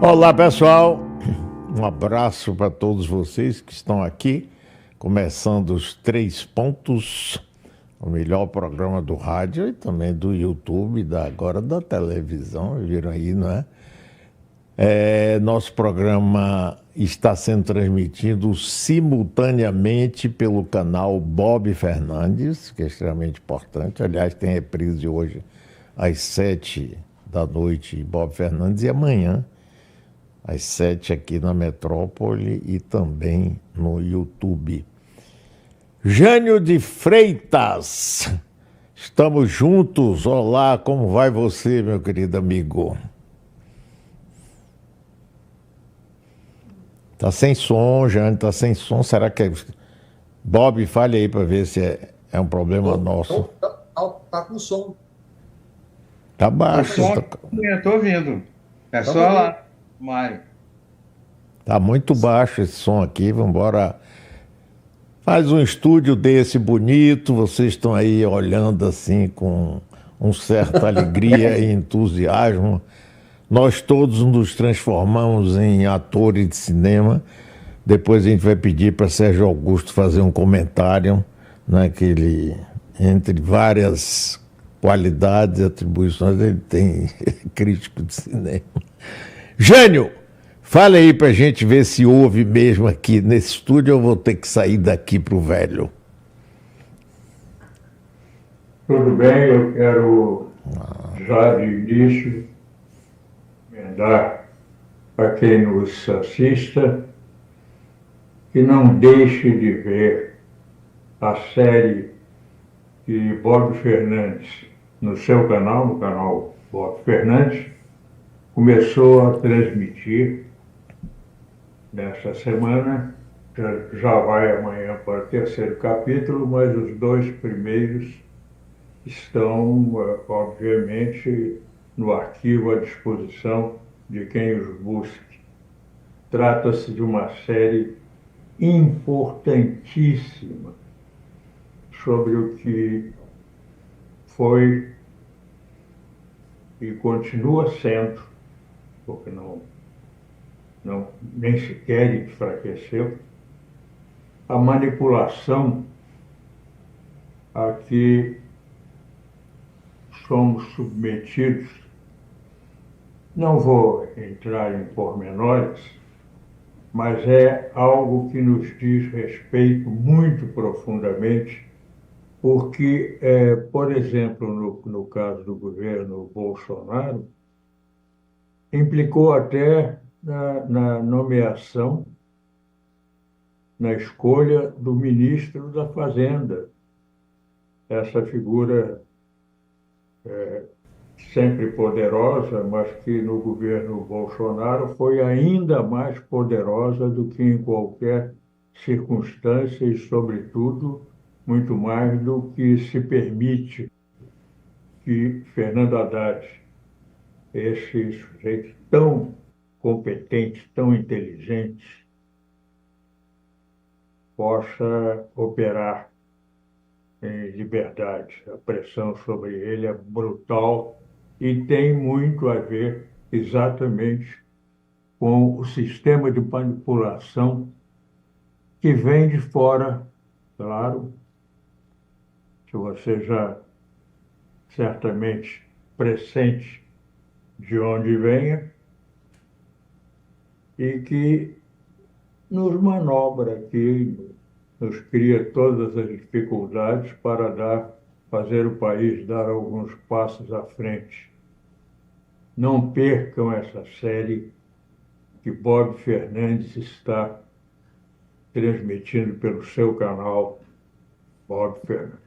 Olá, pessoal. Um abraço para todos vocês que estão aqui, começando os Três Pontos, o melhor programa do rádio e também do YouTube, agora da televisão, viram aí, não é? Nosso programa está sendo transmitido simultaneamente pelo canal Bob Fernandes, que é extremamente importante. Aliás, tem reprise hoje às 7 da noite, Bob Fernandes, e amanhã às 7 aqui na Metrópole e também no YouTube. Jânio de Freitas, estamos juntos. Olá, como vai você, meu querido amigo? Tá sem som, Jânio, tá sem som. Será que é... Bob, fale aí para ver se é um problema nosso. Tá com som. Tá baixo. Eu tô ouvindo. É só lá, Mário. Tá muito baixo esse som aqui, vamos embora. Faz um estúdio desse bonito, vocês estão aí olhando assim com uma certa alegria e entusiasmo. Nós todos nos transformamos em atores de cinema. Depois a gente vai pedir para Sérgio Augusto fazer um comentário, né, que ele, entre várias qualidades e atribuições, ele tem crítico de cinema. Jânio, fala aí pra gente ver se houve mesmo aqui nesse estúdio. Eu vou ter que sair daqui pro velho. Tudo bem, eu quero já de início emendar para quem nos assista que não deixe de ver a série de Bob Fernandes no seu canal, no canal Bob Fernandes, começou a transmitir nesta semana, já vai amanhã para o terceiro capítulo, mas os dois primeiros estão, obviamente, no arquivo à disposição de quem os busque. Trata-se de uma série importantíssima sobre o que foi e continua sendo, porque nem sequer enfraqueceu, a manipulação a que somos submetidos. Não vou entrar em pormenores, mas é algo que nos diz respeito muito profundamente, porque, por exemplo, no caso do governo Bolsonaro, implicou até na nomeação, na escolha do ministro da Fazenda, essa figura sempre poderosa, mas que no governo Bolsonaro foi ainda mais poderosa do que em qualquer circunstância e, sobretudo, muito mais do que se permite que Fernando Haddad, esse sujeito tão competente, tão inteligente, possa operar em liberdade. A pressão sobre ele é brutal e tem muito a ver exatamente com o sistema de manipulação que vem de fora, claro, que você já certamente pressente de onde venha, e que nos manobra aqui, nos cria todas as dificuldades para fazer o país dar alguns passos à frente. Não percam essa série que Bob Fernandes está transmitindo pelo seu canal Bob Fernandes.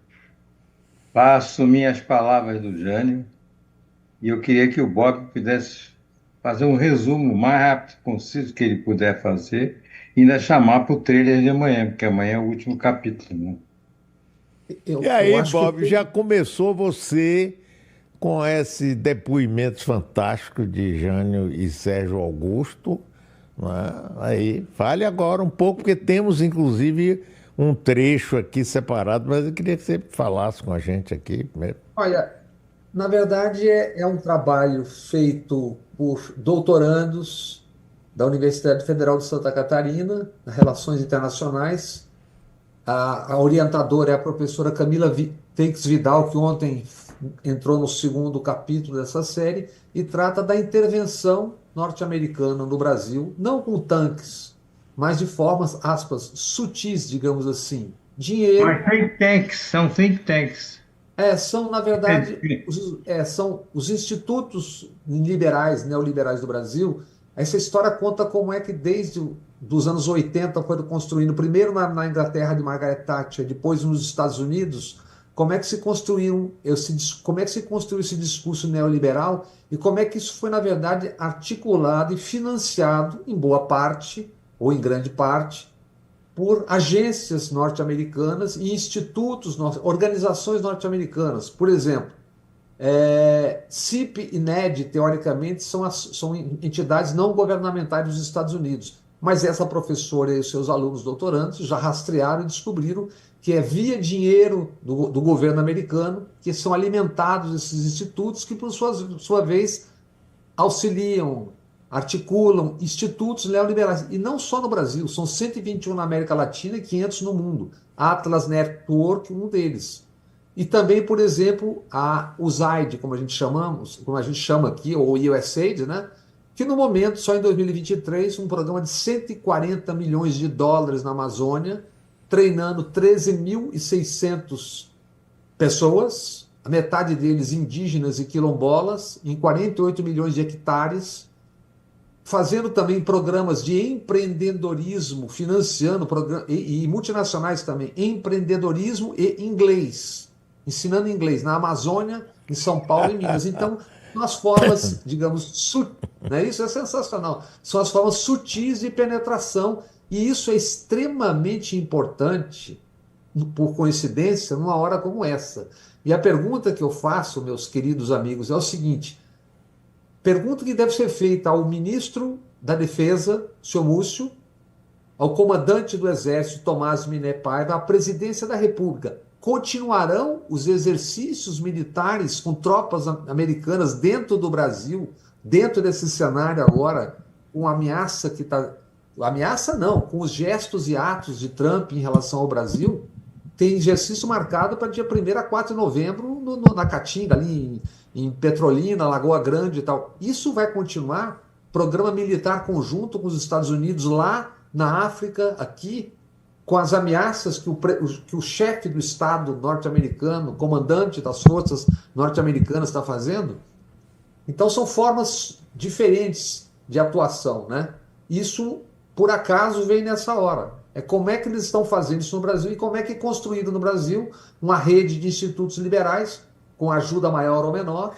Passo minhas palavras do Jânio e eu queria que o Bob pudesse fazer um resumo mais rápido e conciso que ele puder fazer e ainda chamar para o trailer de amanhã, porque amanhã é o último capítulo, né? E aí, Bob, já começou você com esse depoimento fantástico de Jânio e Sérgio Augusto, né? Aí, fale agora um pouco, porque temos, inclusive, um trecho aqui separado, mas eu queria que você falasse com a gente aqui primeiro. Olha, Na verdade, é um trabalho feito por doutorandos da Universidade Federal de Santa Catarina, Relações Internacionais. A orientadora é a professora Camila Teix Vidal, que ontem entrou no segundo capítulo dessa série, e trata da intervenção norte-americana no Brasil, não com tanques, mas de formas, aspas, sutis, digamos assim. Dinheiro. Mas think tanks, são think tanks. São, na verdade, são os institutos liberais, neoliberais do Brasil. Essa história conta como é que desde dos anos 80 foi construindo, primeiro na Inglaterra de Margaret Thatcher, depois nos Estados Unidos, como é que se construiu esse discurso neoliberal e como é que isso foi, na verdade, articulado e financiado, em boa parte, ou em grande parte, por agências norte-americanas e institutos, organizações norte-americanas. Por exemplo, CIP e NED, teoricamente, são entidades não governamentais dos Estados Unidos. Mas essa professora e os seus alunos doutorandos já rastrearam e descobriram que é via dinheiro do governo americano que são alimentados esses institutos que, por sua vez, auxiliam, articulam institutos neoliberais. E não só no Brasil, são 121 na América Latina e 500 no mundo. Atlas Network, um deles. E também, por exemplo, a USAID, como a gente chama aqui, ou USAID, né? Que no momento, só em 2023, um programa de 140 milhões de dólares na Amazônia, treinando 13.600 pessoas, a metade deles indígenas e quilombolas, em 48 milhões de hectares, fazendo também programas de empreendedorismo, financiando e multinacionais também, empreendedorismo e inglês, ensinando inglês na Amazônia, em São Paulo e Minas. Então, são as formas, digamos, né? Isso é sensacional, são as formas sutis de penetração, e isso é extremamente importante, por coincidência, numa hora como essa. E a pergunta que eu faço, meus queridos amigos, é o seguinte: pergunta que deve ser feita ao ministro da Defesa, senhor Múcio, ao comandante do Exército, Tomás Miné Paiva, à presidência da República. Continuarão os exercícios militares com tropas americanas dentro do Brasil, dentro desse cenário agora, com a ameaça que está... Ameaça não, com os gestos e atos de Trump em relação ao Brasil? Tem exercício marcado para dia 1º a 4 de novembro na Caatinga, ali em Petrolina, Lagoa Grande e tal. Isso vai continuar? Programa militar conjunto com os Estados Unidos lá na África, aqui, com as ameaças que o chefe do Estado norte-americano, comandante das forças norte-americanas está fazendo? Então são formas diferentes de atuação, né? Isso, por acaso, vem nessa hora. É como é que eles estão fazendo isso no Brasil e como é que é construído no Brasil uma rede de institutos liberais, com ajuda maior ou menor,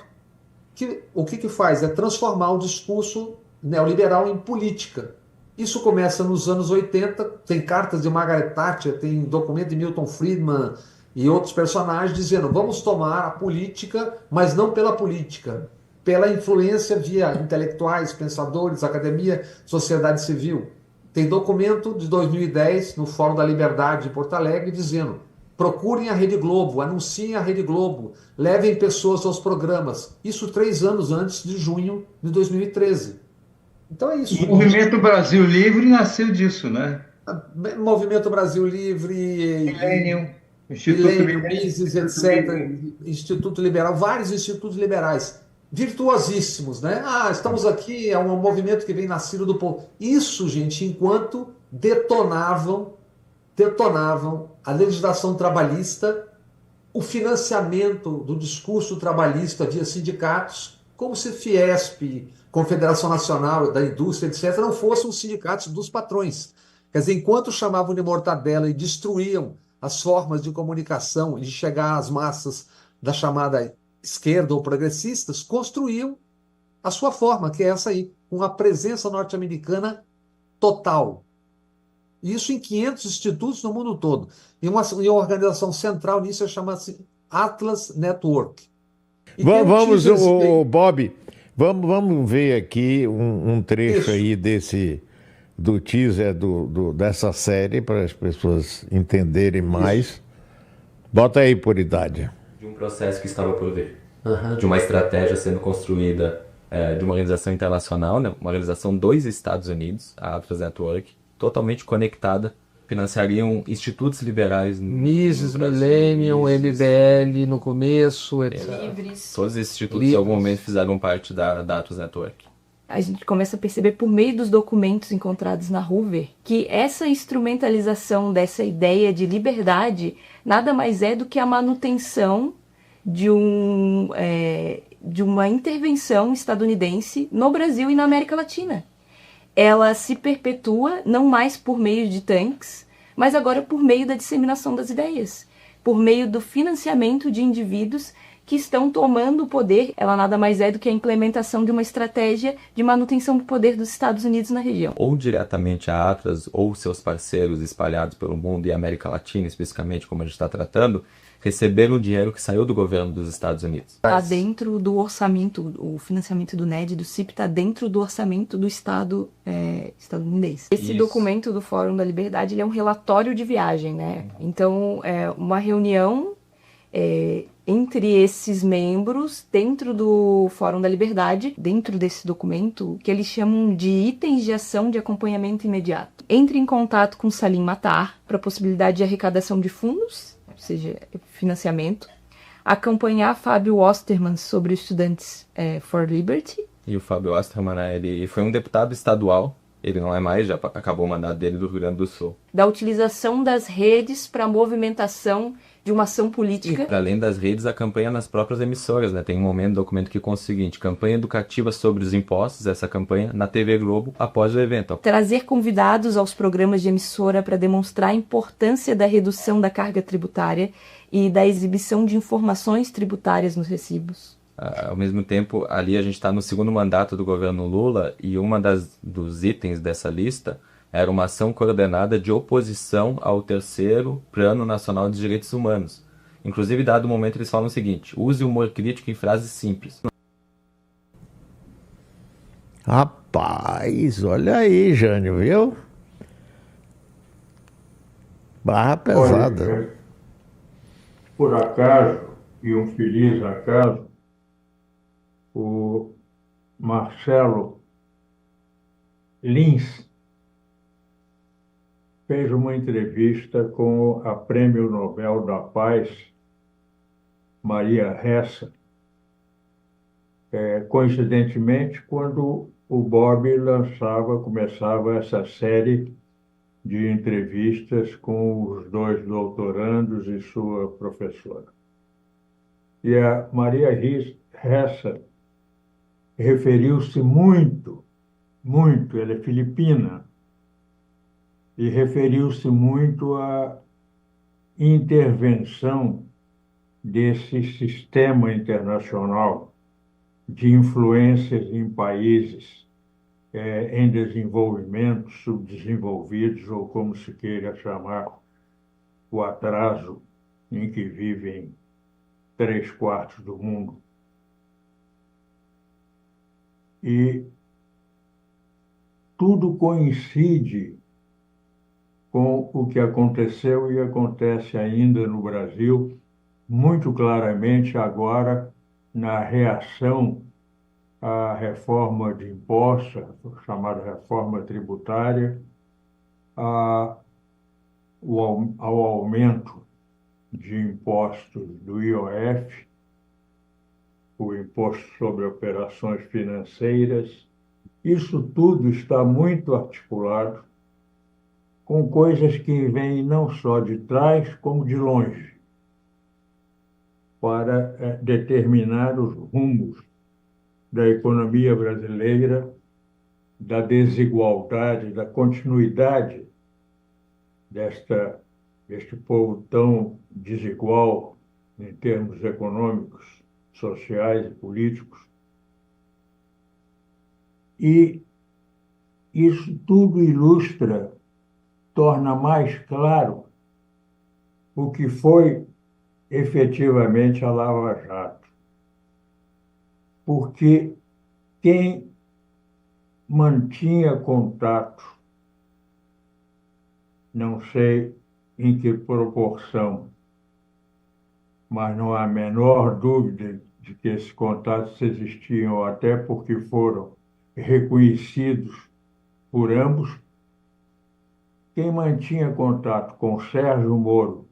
que o que faz é transformar o discurso neoliberal em política. Isso começa nos anos 80, tem cartas de Margaret Thatcher, tem documento de Milton Friedman e outros personagens dizendo: vamos tomar a política, mas não pela política, pela influência via intelectuais, pensadores, academia, sociedade civil. Tem documento de 2010 no Fórum da Liberdade de Porto Alegre dizendo: procurem a Rede Globo, anunciem a Rede Globo, levem pessoas aos programas. Isso 3 anos antes de junho de 2013. Então é isso. O Movimento Brasil Livre nasceu disso, né? Movimento Brasil Livre, Millennium, Mises, etc., Instituto Liberal, vários institutos liberais, virtuosíssimos, né? Estamos aqui, é um movimento que vem nascido do povo. Isso, gente, enquanto detonavam a legislação trabalhista, o financiamento do discurso trabalhista via sindicatos, como se Fiesp, Confederação Nacional da Indústria, etc., não fossem os sindicatos dos patrões. Quer dizer, enquanto chamavam de mortadela e destruíam as formas de comunicação e de chegar às massas da chamada esquerda ou progressistas, construíam a sua forma, que é essa aí, com a presença norte-americana total. Isso em 500 institutos no mundo todo. E uma organização central nisso chama-se Atlas Network. Vamos, Bob, vamos ver aqui um trecho aí do teaser dessa série para as pessoas entenderem mais. Bota aí por idade. De um processo que estava por vir. de uma estratégia sendo construída de uma organização internacional, né, uma organização dos Estados Unidos, a Atlas Network, totalmente conectada. Financiariam institutos liberais Mises, Millennium, MBL no começo, etc. Livres. Todos esses institutos em algum momento fizeram parte da Atlas Network. A gente começa a perceber por meio dos documentos encontrados na Hoover que essa instrumentalização dessa ideia de liberdade nada mais é do que a manutenção de uma intervenção estadunidense no Brasil e na América Latina. Ela se perpetua não mais por meio de tanques, mas agora por meio da disseminação das ideias, por meio do financiamento de indivíduos que estão tomando o poder. Ela nada mais é do que a implementação de uma estratégia de manutenção do poder dos Estados Unidos na região. Ou diretamente a Atlas ou seus parceiros espalhados pelo mundo e América Latina, especificamente como a gente está tratando, receberam o dinheiro que saiu do governo dos Estados Unidos. Está dentro do orçamento, o financiamento do NED, do CIP, está dentro do orçamento do Estado estadunidense. Esse documento do Fórum da Liberdade ele é um relatório de viagem, né? Então, é uma reunião entre esses membros dentro do Fórum da Liberdade, dentro desse documento, que eles chamam de itens de ação de acompanhamento imediato. Entre em contato com Salim Matar para a possibilidade de arrecadação de fundos, ou seja, financiamento, acompanhar Fábio Osterman sobre os Estudantes for Liberty. E o Fábio Osterman, ele foi um deputado estadual, ele não é mais, já acabou o mandato dele do Rio Grande do Sul. Da utilização das redes para a movimentação de uma ação política. E, além das redes, a campanha nas próprias emissoras, né? Tem um momento do documento que consta o seguinte: campanha educativa sobre os impostos, essa campanha na TV Globo após o evento. Trazer convidados aos programas de emissora para demonstrar a importância da redução da carga tributária e da exibição de informações tributárias nos recibos. Ao mesmo tempo, ali a gente está no segundo mandato do governo Lula e dos itens dessa lista era uma ação coordenada de oposição ao terceiro Plano Nacional de Direitos Humanos. Inclusive, dado o momento, eles falam o seguinte: use o humor crítico em frases simples. Rapaz, olha aí, Jânio, viu? Barra pesada. Olha, por acaso, e um feliz acaso, o Marcelo Lins fez uma entrevista com a Prêmio Nobel da Paz, Maria Ressa, coincidentemente quando o Bob começava essa série de entrevistas com os dois doutorandos e sua professora. E a Maria Ressa referiu-se muito, ela é filipina, e referiu-se muito à intervenção desse sistema internacional de influências em países em desenvolvimento, subdesenvolvidos, ou como se queira chamar, o atraso em que vivem 3/4 do mundo. E tudo coincide com o que aconteceu e acontece ainda no Brasil, muito claramente agora na reação à reforma de impostos, chamada reforma tributária, ao aumento de impostos do IOF, o Imposto sobre Operações Financeiras. Isso tudo está muito articulado com coisas que vêm não só de trás, como de longe, para determinar os rumos da economia brasileira, da desigualdade, da continuidade deste povo tão desigual em termos econômicos, sociais e políticos. E isso tudo ilustra, torna mais claro o que foi efetivamente a Lava Jato. Porque quem mantinha contato, não sei em que proporção, mas não há a menor dúvida de que esses contatos existiam, até porque foram reconhecidos por ambos. Quem mantinha contato com Sérgio Moro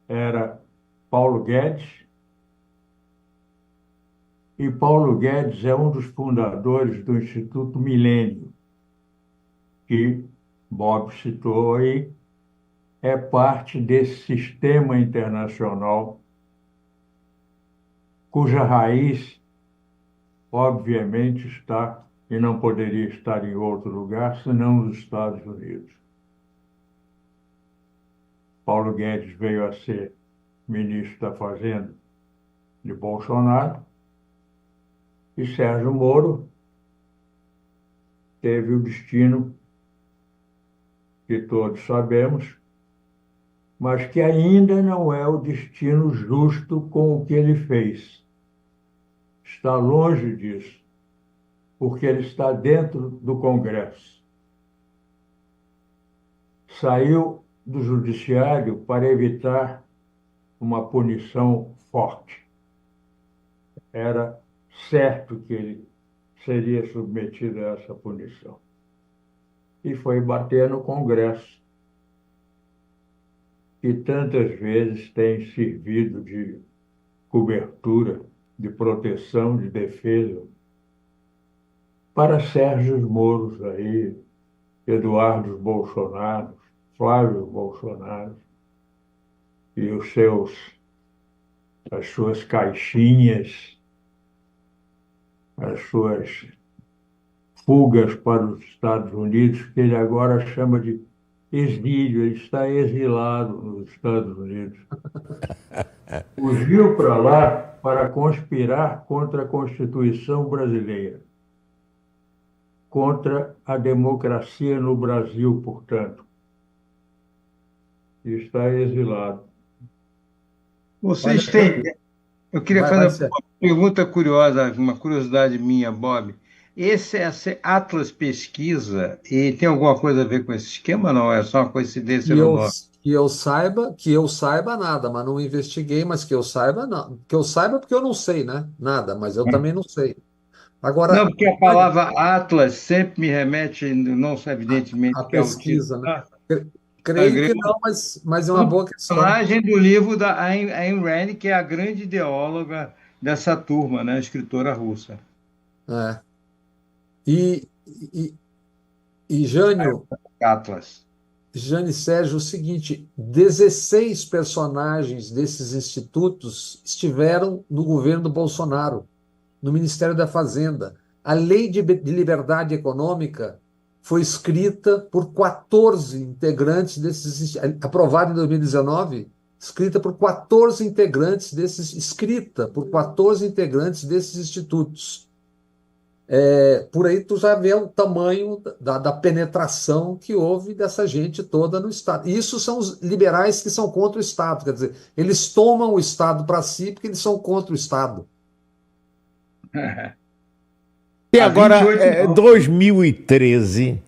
era Paulo Guedes, e Paulo Guedes é um dos fundadores do Instituto Milênio, que Bob citou aí, é parte desse sistema internacional cuja raiz, obviamente, está e não poderia estar em outro lugar senão nos Estados Unidos. Paulo Guedes veio a ser ministro da Fazenda de Bolsonaro e Sérgio Moro teve o destino que todos sabemos, mas que ainda não é o destino justo com o que ele fez. Está longe disso, porque ele está dentro do Congresso. Saiu do Judiciário para evitar uma punição forte. Era certo que ele seria submetido a essa punição. E foi bater no Congresso, que tantas vezes tem servido de cobertura, de proteção, de defesa para Sérgio Moro aí, Eduardo Bolsonaro, Flávio Bolsonaro e as suas caixinhas, as suas fugas para os Estados Unidos, que ele agora chama de exílio. Ele está exilado nos Estados Unidos. Fugiu para lá para conspirar contra a Constituição brasileira, contra a democracia no Brasil, portanto. E está exilado. Vocês têm. Eu queria fazer uma pergunta curiosa, uma curiosidade minha, Bob. Esse Atlas Pesquisa, e tem alguma coisa a ver com esse esquema, não? É só uma coincidência no nome? Que eu saiba nada, mas não investiguei, mas que eu saiba, não. Que eu saiba porque eu não sei, né? Nada, mas eu também não sei. Agora, não, porque a palavra Atlas sempre me remete, não evidentemente, a que é o pesquisa, título. né? Creio que não, mas é uma boa questão. Personagem do livro da Ayn Rand, que é a grande ideóloga dessa turma, né? Escritora russa. É. E Jânio, Atlas. Jane e Sérgio, o seguinte: 16 personagens desses institutos estiveram no governo do Bolsonaro, no Ministério da Fazenda. A Lei de Liberdade Econômica foi escrita por 14 integrantes desses, aprovada em 2019, escrita por 14 integrantes desses institutos. Por aí tu já vê o tamanho da penetração que houve dessa gente toda no Estado. E isso são os liberais que são contra o Estado, quer dizer, eles tomam o Estado para si porque eles são contra o Estado. E agora, 2013,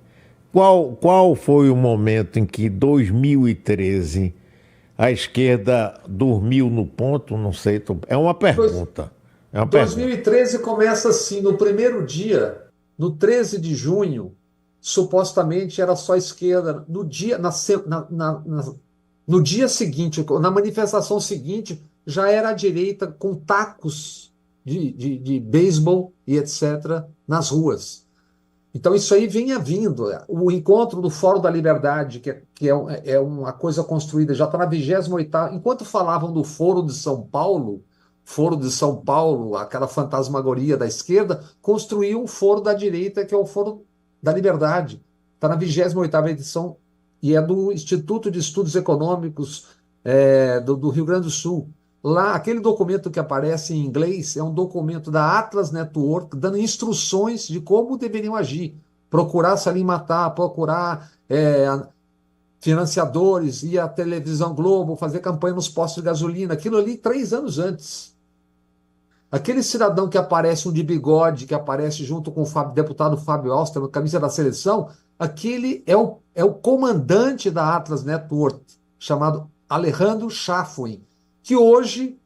qual foi o momento em que 2013 a esquerda dormiu no ponto? Não sei, é uma pergunta. 2013 começa assim, no primeiro dia, no 13 de junho, supostamente era só esquerda. No dia seguinte, na manifestação seguinte, já era a direita com tacos de beisebol e etc. nas ruas. Então isso aí vinha vindo. O encontro do Fórum da Liberdade, que é uma coisa construída, já está na 28ª. Enquanto falavam do Foro de São Paulo, aquela fantasmagoria da esquerda, construiu um foro da direita, que é o Foro da Liberdade. Está na 28ª edição e é do Instituto de Estudos Econômicos do Rio Grande do Sul. Lá, aquele documento que aparece em inglês é um documento da Atlas Network, dando instruções de como deveriam agir. Procurar se ali matar, procurar financiadores, ir à televisão Globo, fazer campanha nos postos de gasolina. Aquilo ali 3 anos antes. Aquele cidadão que aparece, um de bigode, que aparece junto com o deputado Fábio Auster, na camisa da seleção, aquele é o comandante da Atlas Network, chamado Alejandro Chafwin, que hoje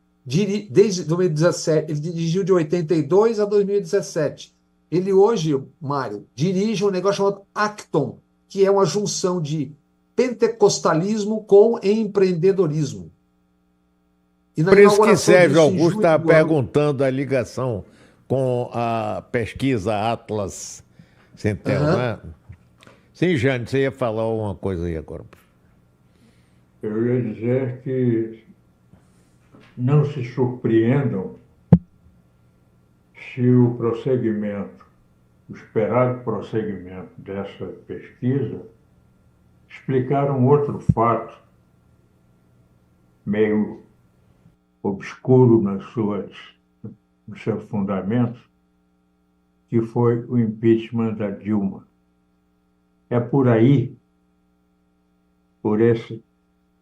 desde 2017, ele dirigiu de 82 a 2017. Ele hoje, Mário, dirige um negócio chamado Acton, que é uma junção de pentecostalismo com empreendedorismo. E Por isso que Sérgio disso, em Augusto junho está do ano- perguntando a ligação com a pesquisa Atlas Centel, Aham. né? Sim, Jânio, você ia falar uma coisa aí agora. Eu ia dizer que não se surpreendam se o prosseguimento, o esperado prosseguimento dessa pesquisa explicar um outro fato meio obscuro nos seus fundamentos, que foi o impeachment da Dilma. É por aí,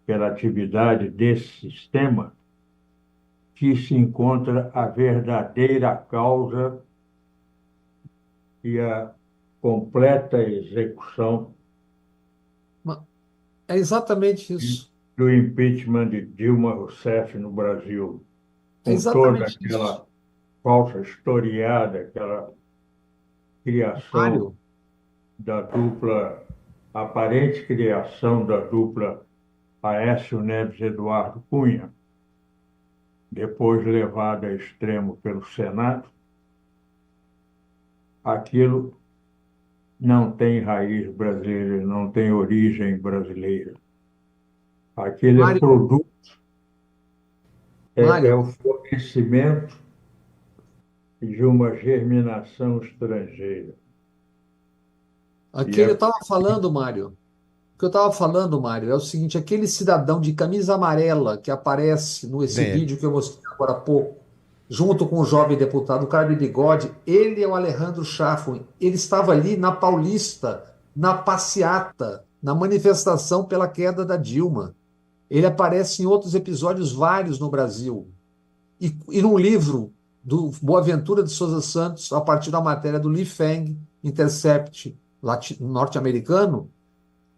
pela atividade desse sistema, que se encontra a verdadeira causa e a completa execução É exatamente isso. do impeachment de Dilma Rousseff no Brasil, É com toda exatamente isso. aquela falsa historiada, aquela criação Mário, aparente criação da dupla Aécio Neves e Eduardo Cunha, depois levada a extremo pelo Senado, aquilo não tem raiz brasileira, não tem origem brasileira. Aquele Mário, produto é Mário, o florescimento de uma germinação estrangeira. aquele é- eu estava falando, Mário. O que eu estava falando, Mário, é o seguinte: aquele cidadão de camisa amarela que aparece nesse É. vídeo que eu mostrei agora há pouco, junto com o jovem deputado, o cara de bigode, ele é o Alejandro Schaffner. Ele estava ali na Paulista, na passeata, na manifestação pela queda da Dilma. Ele aparece em outros episódios vários no Brasil. E num livro do Boaventura de Souza Santos, a partir da matéria do Li Feng, Intercept norte-americano,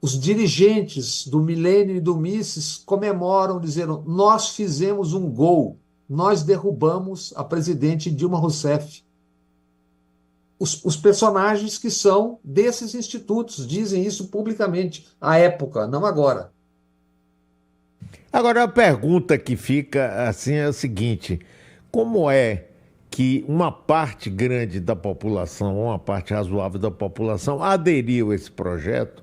os dirigentes do Milênio e do Mises comemoram, dizendo: nós fizemos um gol, nós derrubamos a presidente Dilma Rousseff. Os personagens que são desses institutos dizem isso publicamente, à época, não agora. Agora, a pergunta que fica assim é a seguinte: como é que uma parte grande da população, uma parte razoável da população, aderiu a esse projeto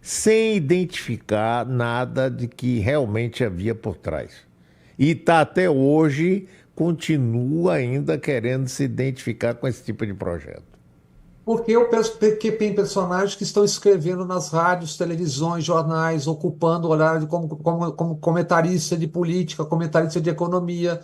sem identificar nada de que realmente havia por trás? E está até hoje, continua ainda querendo se identificar com esse tipo de projeto. Porque tem personagens que estão escrevendo nas rádios, televisões, jornais, ocupando o horário como comentarista de política, comentarista de economia,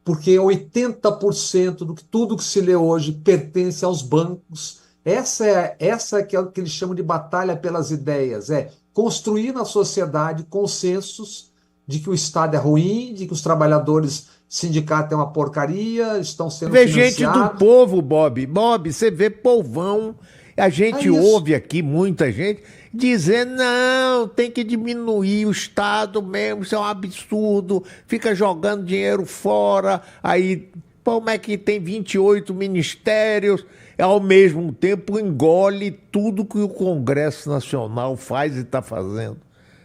porque 80% do que tudo que se lê hoje pertence aos bancos. Essa que é o que eles chamam de batalha pelas ideias, é construir na sociedade consensos de que o Estado é ruim, de que os trabalhadores, sindicato é uma porcaria, estão sendo Vê gente do financiados. povo, Bob. Bob, você vê povão. A gente É isso. ouve aqui muita gente dizendo: não, tem que diminuir o Estado mesmo, isso é um absurdo, fica jogando dinheiro fora, aí como é que tem 28 ministérios, ao mesmo tempo engole tudo que o Congresso Nacional faz e está fazendo.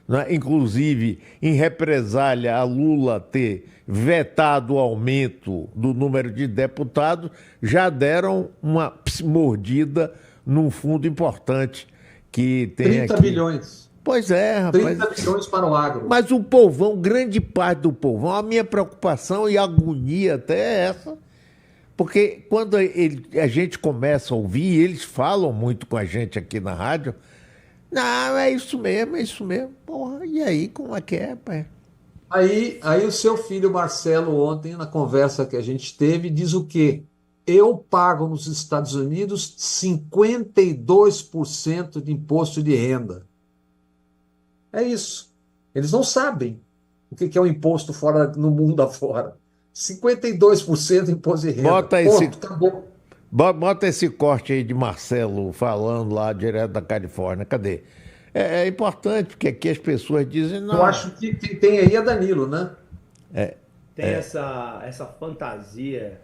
Né? Inclusive, em represália a Lula ter vetado o aumento do número de deputados, já deram uma mordida num fundo importante que tem 30 aqui. bilhões. Pois é, rapaz. 30 bilhões para o agro. Mas o povão, grande parte do povão, a minha preocupação e agonia até é essa, porque quando a gente começa a ouvir, eles falam muito com a gente aqui na rádio: não, é isso mesmo, é isso mesmo. Porra, e aí, como é que é, pai? Aí o seu filho Marcelo, ontem, na conversa que a gente teve, diz o quê? Eu pago nos Estados Unidos 52% de imposto de renda. É isso. Eles não sabem o que é o imposto fora, no mundo afora. 52% de imposto de renda. Bota esse- Ponto, acabou. Bota esse corte aí de Marcelo falando lá direto da Califórnia. Cadê? É importante, porque aqui as pessoas dizem: não. Eu acho que quem tem aí é Danilo, né? tem essa fantasia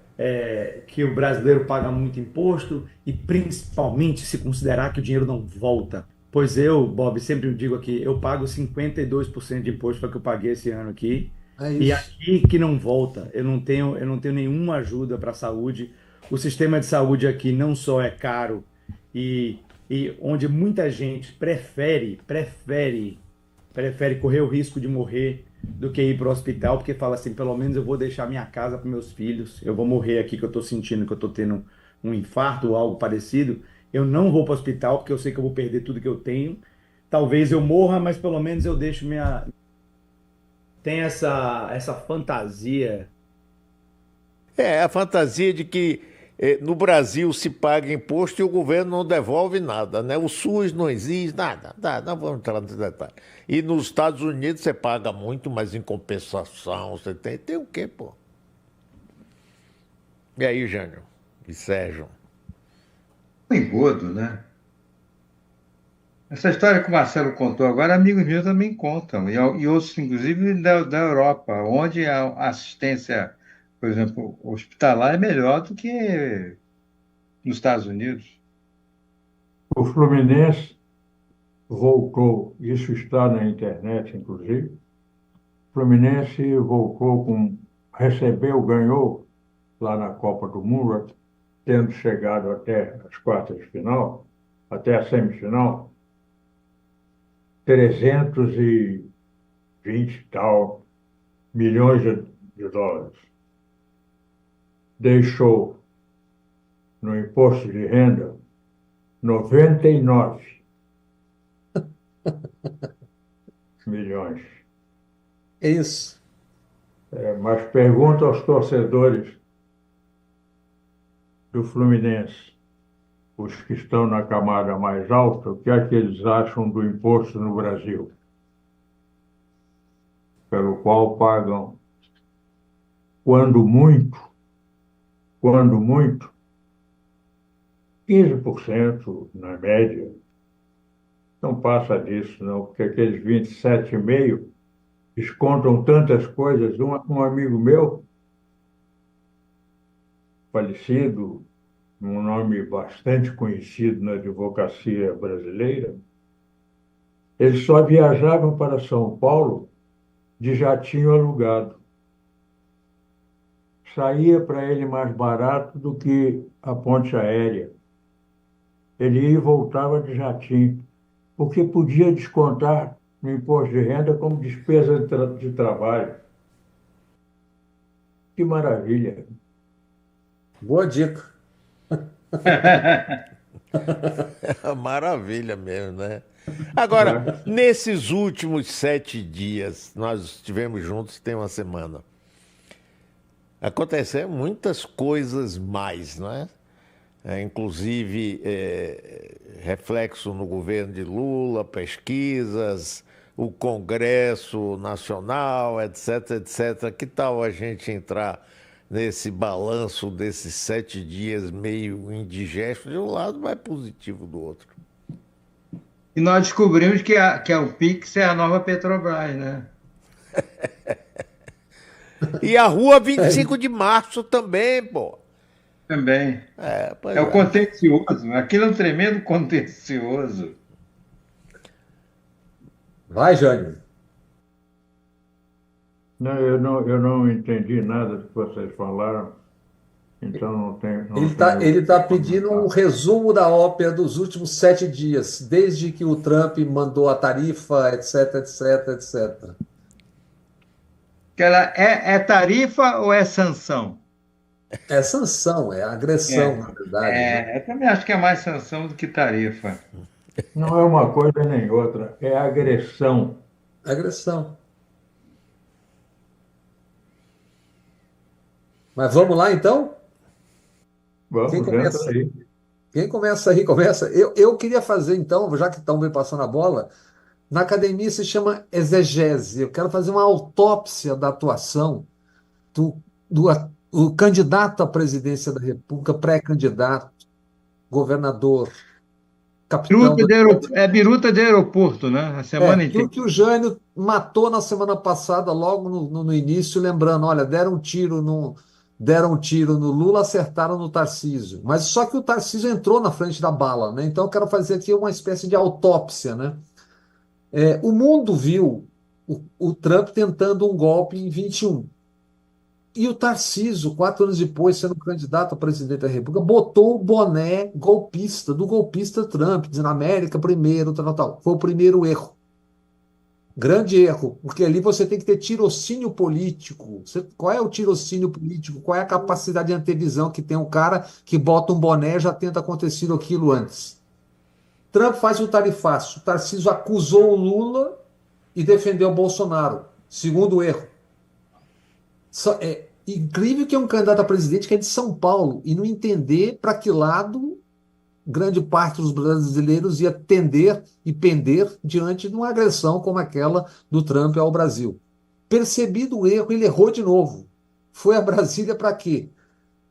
que o brasileiro paga muito imposto e principalmente se considerar que o dinheiro não volta. Pois eu, Bob, sempre digo aqui, eu pago 52% de imposto para que eu paguei esse ano aqui. É E isso. aqui que não volta, eu não tenho nenhuma ajuda para a saúde. O sistema de saúde aqui não só é caro e, e onde muita gente prefere correr o risco de morrer do que ir para o hospital, porque fala assim, pelo menos eu vou deixar minha casa para meus filhos, eu vou morrer aqui que eu estou sentindo que eu estou tendo um infarto ou algo parecido, eu não vou para o hospital porque eu sei que eu vou perder tudo que eu tenho. Talvez eu morra, mas pelo menos eu deixo minha. Tem essa fantasia. É a fantasia de que no Brasil se paga imposto e o governo não devolve nada, né? O SUS não existe, nada, não vamos entrar nesse detalhe. E nos Estados Unidos você paga muito, mas em compensação você tem o quê, pô? E aí, Jânio e Sérgio? Um engodo, né? Essa história que o Marcelo contou agora, amigos meus também contam, e outros, inclusive, da Europa, onde a assistência, por exemplo, hospitalar é melhor do que nos Estados Unidos. O Fluminense voltou, isso está na internet, inclusive. O Fluminense voltou ganhou lá na Copa do Mundo, tendo chegado até as quartas de final, até a semifinal, 320 e tal milhões de dólares. Deixou no imposto de renda 99 milhões. É isso. Mas pergunto aos torcedores do Fluminense, os que estão na camada mais alta, o que é que eles acham do imposto no Brasil, pelo qual pagam, quando muito, 15% na média. Não passa disso, não, porque aqueles 27,5% descontam tantas coisas. Um amigo meu, falecido, um nome bastante conhecido na advocacia brasileira, eles só viajavam para São Paulo de jatinho alugado. Saía para ele mais barato do que a ponte aérea. Ele ia e voltava de jatinho, porque podia descontar no imposto de renda como despesa de trabalho. Que maravilha! Boa dica. Maravilha mesmo, né? Agora, nesses últimos 7 dias, nós estivemos juntos, tem uma semana. Aconteceram muitas coisas mais, não é? Inclusive, reflexo no governo de Lula, pesquisas, o Congresso Nacional, etc, etc. Que tal a gente entrar nesse balanço desses 7 dias meio indigesto de um lado, mais positivo do outro? E nós descobrimos que o Pix é a nova Petrobras, né? E a rua 25 de março também, pô. Também. Pois É o contencioso. Aquilo é um tremendo contencioso. Vai, Jânio. Não, eu não entendi nada do que vocês falaram, então não tenho. Ele tá pedindo um resumo da ópera dos últimos 7 dias, desde que o Trump mandou a tarifa, etc, etc, etc. Que ela é tarifa ou é sanção? É sanção, é agressão, na verdade. Né? Eu também acho que é mais sanção do que tarifa. Não é uma coisa nem outra, é agressão. Agressão. Mas vamos lá, então? Vamos, Quem começa? aí. Quem começa aí? Começa. Eu queria fazer, então, já que estão me passando a bola, na academia se chama exegese. Eu quero fazer uma autópsia da atuação o candidato à presidência da República, pré-candidato, governador capitão do Biruta de aeroporto, né? A semana inteira. que o Jânio matou na semana passada, logo no início, lembrando, olha, deram um tiro no Lula, acertaram no Tarcísio. Mas só que o Tarcísio entrou na frente da bala, né? Então eu quero fazer aqui uma espécie de autópsia, né? O mundo viu o Trump tentando um golpe em 21. E o Tarcísio, 4 anos depois, sendo candidato a presidente da República, botou o boné golpista, do golpista Trump, dizendo América primeiro, tal, tal. Foi o primeiro erro. Grande erro, porque ali você tem que ter tirocínio político. Qual é o tirocínio político? Qual é a capacidade de antevisão que tem um cara que bota um boné e já tenta acontecer aquilo antes? Trump faz o tarifaço. O Tarcísio acusou o Lula e defendeu o Bolsonaro. Segundo erro. É incrível que é um candidato a presidente que é de São Paulo e não entender para que lado grande parte dos brasileiros ia tender e pender diante de uma agressão como aquela do Trump ao Brasil. Percebido o erro, ele errou de novo. Foi a Brasília para quê?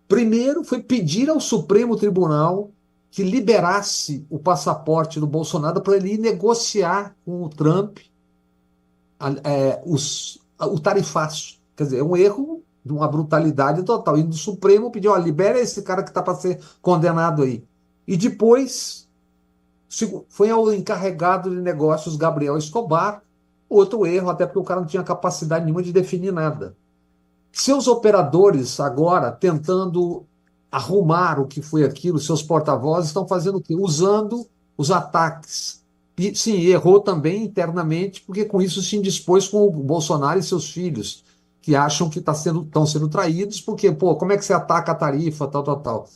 Primeiro, foi pedir ao Supremo Tribunal que liberasse o passaporte do Bolsonaro para ele ir negociar com o Trump o tarifaço. Quer dizer, é um erro de uma brutalidade total. E do Supremo pediu, libera esse cara que está para ser condenado aí. E depois foi ao encarregado de negócios Gabriel Escobar, outro erro, até porque o cara não tinha capacidade nenhuma de definir nada. Seus operadores agora, tentando arrumar o que foi aquilo, seus porta-vozes, estão fazendo o quê? Usando os ataques. E, sim, errou também internamente, porque com isso se indispôs com o Bolsonaro e seus filhos, que acham que estão sendo traídos, porque, como é que você ataca a tarifa, tal, tal, tal.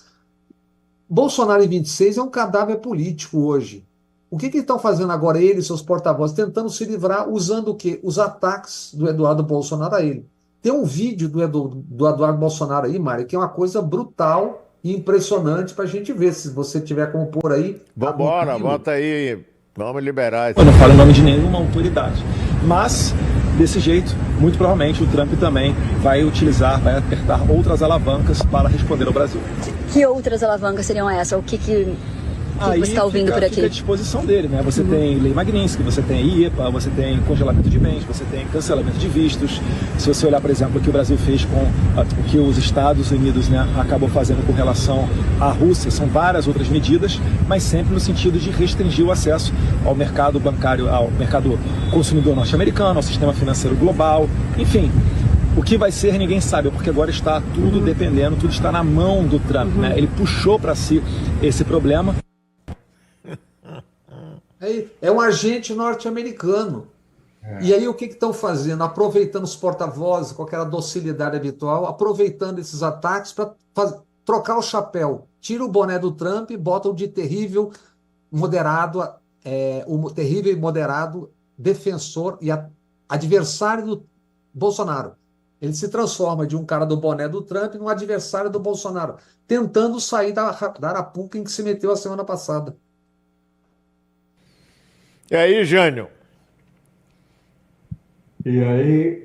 Bolsonaro em 26 é um cadáver político hoje. O que estão fazendo agora ele e seus porta-vozes? Tentando se livrar usando o quê? Os ataques do Eduardo Bolsonaro a ele. Tem um vídeo do Eduardo Bolsonaro aí, Mário, que é uma coisa brutal e impressionante para a gente ver. Se você tiver como pôr aí. Vambora, bota aí. Vamos liberar isso. Eu não falo em nome de nenhuma autoridade. Mas, desse jeito, muito provavelmente o Trump também vai apertar outras alavancas para responder ao Brasil. Que outras alavancas seriam essas? O que você está ouvindo por aqui? Fica à disposição dele, né? Você tem lei Magnitsky, você tem IEPA, você tem congelamento de bens, você tem cancelamento de vistos. Se você olhar, por exemplo, o que o Brasil fez com o que os Estados Unidos, né, acabou fazendo com relação à Rússia, são várias outras medidas, mas sempre no sentido de restringir o acesso ao mercado bancário, ao mercado consumidor norte-americano, ao sistema financeiro global, enfim. O que vai ser, ninguém sabe, porque agora está tudo dependendo, tudo está na mão do Trump, né? Ele puxou para si esse problema. É um agente norte-americano. E aí o que estão fazendo? Aproveitando os porta-vozes com aquela docilidade habitual, aproveitando esses ataques para trocar o chapéu. Tira o boné do Trump e bota o de terrível moderado, o terrível e moderado defensor e adversário do Bolsonaro. Ele se transforma de um cara do boné do Trump num adversário do Bolsonaro, tentando sair da arapuca em que se meteu a semana passada. E aí, Jânio? E aí